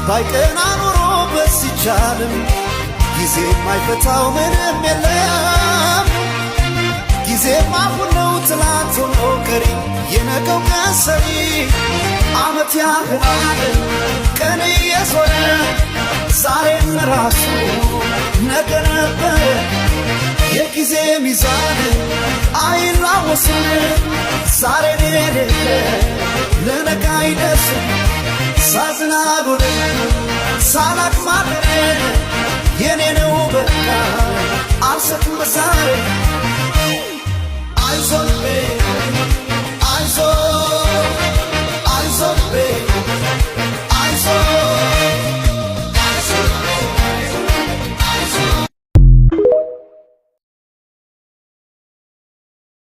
ባይቀና ኑሮ በስቻልም ጊዜ ማይፈታው ምንም የለም ጊዜማ ሁሉ ትላንት ሆኖ ቀሪ የነገው ቀን ሰሪ ዓመት ያህላል ቀን እየዞረ ዛሬም ራሱ ነገ ነበር የጊዜ ሚዛን አይላወስም ዛሬ ሌለ ለነገ አይደርስም ሳዝናሉን ሳላቅ ማደር የኔ ነው በቃ አልሰጥም ዛሬ